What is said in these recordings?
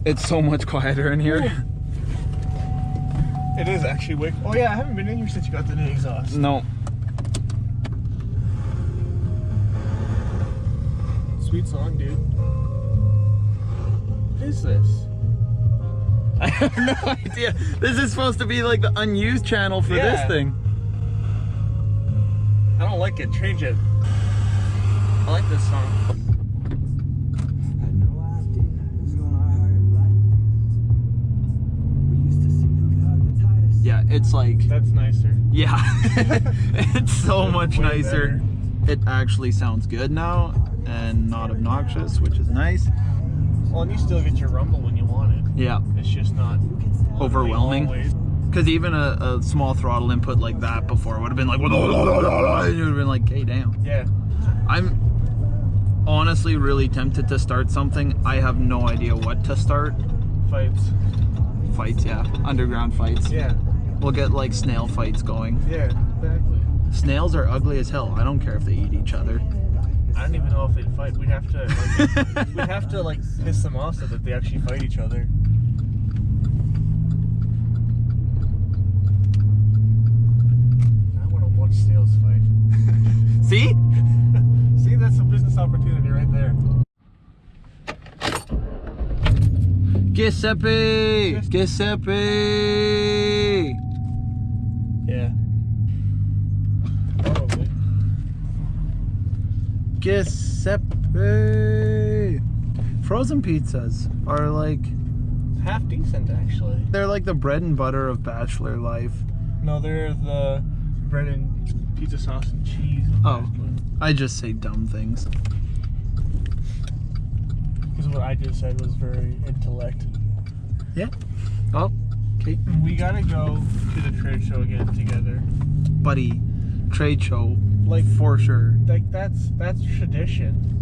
It's so much quieter in here. It is actually wicked. Oh yeah, I haven't been in here since you got the new exhaust. No. Sweet song, dude. What is this? I have no idea. This is supposed to be like the unused channel for this thing. I don't like it. Change it. I like this song. Yeah, it's like... That's nicer. Yeah. It's so much nicer. Better. It actually sounds good now and not obnoxious, which is nice. Well, and you still get your rumble when you want it. Yeah. It's just not overwhelming. Because even a small throttle input like that before would have been like, and you would have been like, hey, damn. Yeah. I'm honestly really tempted to start something. I have no idea what to start. Fights. Fights, yeah. Underground fights. Yeah. We'll get like snail fights going. Yeah, exactly. Snails are ugly as hell. I don't care if they eat each other. I don't even know if they'd fight. We'd have to like piss them off so that they actually fight each other. I want to watch snails fight. See? See, that's a business opportunity right there. Giuseppe! Giuseppe! Yeah. Probably. Giuseppe! Frozen pizzas are like... half decent, actually. They're like the bread and butter of bachelor life. No, they're the bread and pizza sauce and cheese. Oh, I just say dumb things. Because what I just said was very intellect. Yeah. Oh, okay. We gotta go to the trade show again together. Buddy, trade show, Like, for sure. like that's tradition.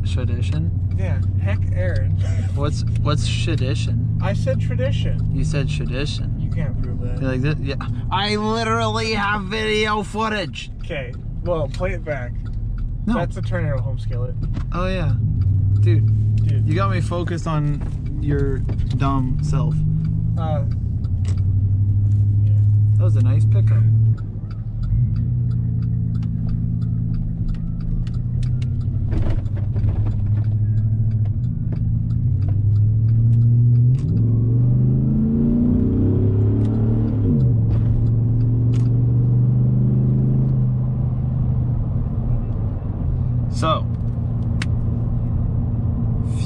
Tradition? Yeah. Heck, Aaron. What's tradition? I said tradition. You said tradition. You can't prove that. You're like this? Yeah. I literally have video footage. Okay. Well, play it back. No. That's a tornado home skillet. Oh yeah, dude. Dude. You got me focused on your dumb self. Yeah. That was a nice pickup. So,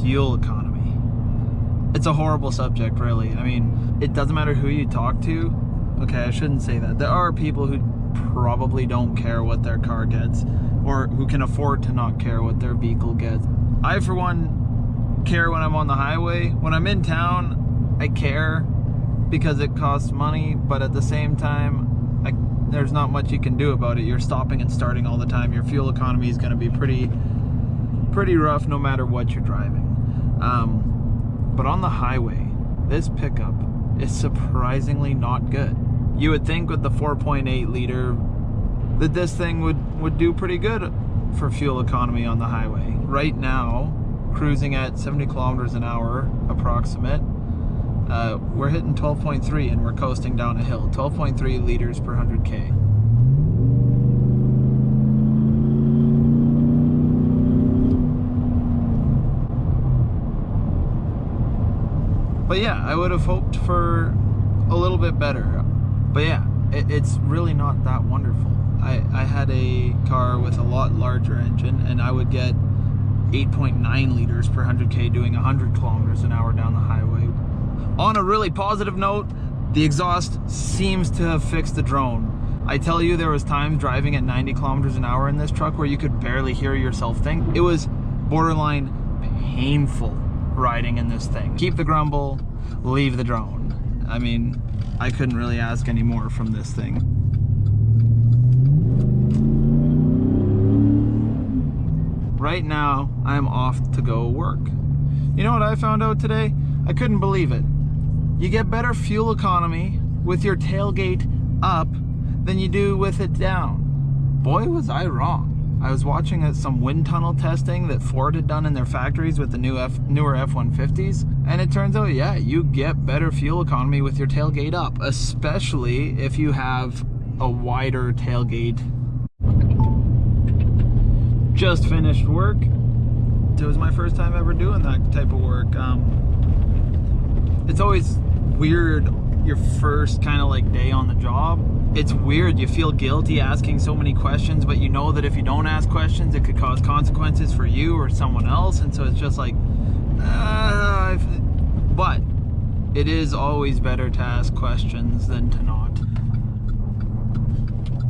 fuel economy. It's a horrible subject, really. I mean, it doesn't matter who you talk to. Okay, I shouldn't say that. There are people who probably don't care what their car gets, or who can afford to not care what their vehicle gets. I, for one, care when I'm on the highway. When I'm in town, I care because it costs money, but at the same time, there's not much you can do about it. You're stopping and starting all the time. Your fuel economy is going to be pretty rough no matter what you're driving. But on the highway, this pickup is surprisingly not good. You would think with the 4.8 liter that this thing would do pretty good for fuel economy on the highway. Right now, cruising at 70 kilometers an hour approximate, we're hitting 12.3 and we're coasting down a hill. 12.3 liters per 100K. But yeah, I would have hoped for a little bit better. But yeah, it's really not that wonderful. I had a car with a lot larger engine and I would get 8.9 liters per 100K doing 100 kilometers an hour down the highway. On a really positive note, the exhaust seems to have fixed the drone. I tell you, there was times driving at 90 kilometers an hour in this truck where you could barely hear yourself think. It was borderline painful riding in this thing. Keep the grumble, leave the drone. I mean, I couldn't really ask any more from this thing. Right now, I'm off to go work. You know what I found out today? I couldn't believe it. You get better fuel economy with your tailgate up than you do with it down. Boy, was I wrong. I was watching some wind tunnel testing that Ford had done in their factories with the newer F-150s, and it turns out, yeah, you get better fuel economy with your tailgate up, especially if you have a wider tailgate. Just finished work. It was my first time ever doing that type of work. It's always weird, your first kind of like day on the job. It's weird, you feel guilty asking so many questions, but you know that if you don't ask questions, it could cause consequences for you or someone else, and so it's just like, but it is always better to ask questions than to not.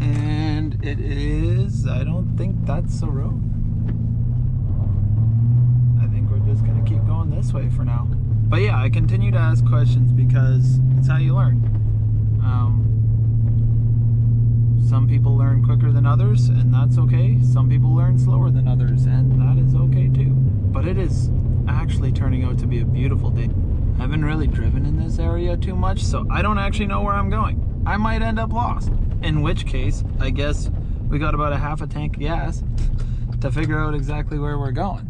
And it is, I don't think that's the road. I think we're just gonna keep going this way for now. But yeah, I continue to ask questions because it's how you learn. Some people learn quicker than others, and that's okay. Some people learn slower than others, and that is okay too. But it is actually turning out to be a beautiful day. I haven't really driven in this area too much, so I don't actually know where I'm going. I might end up lost, in which case, I guess we got about a half a tank of gas to figure out exactly where we're going.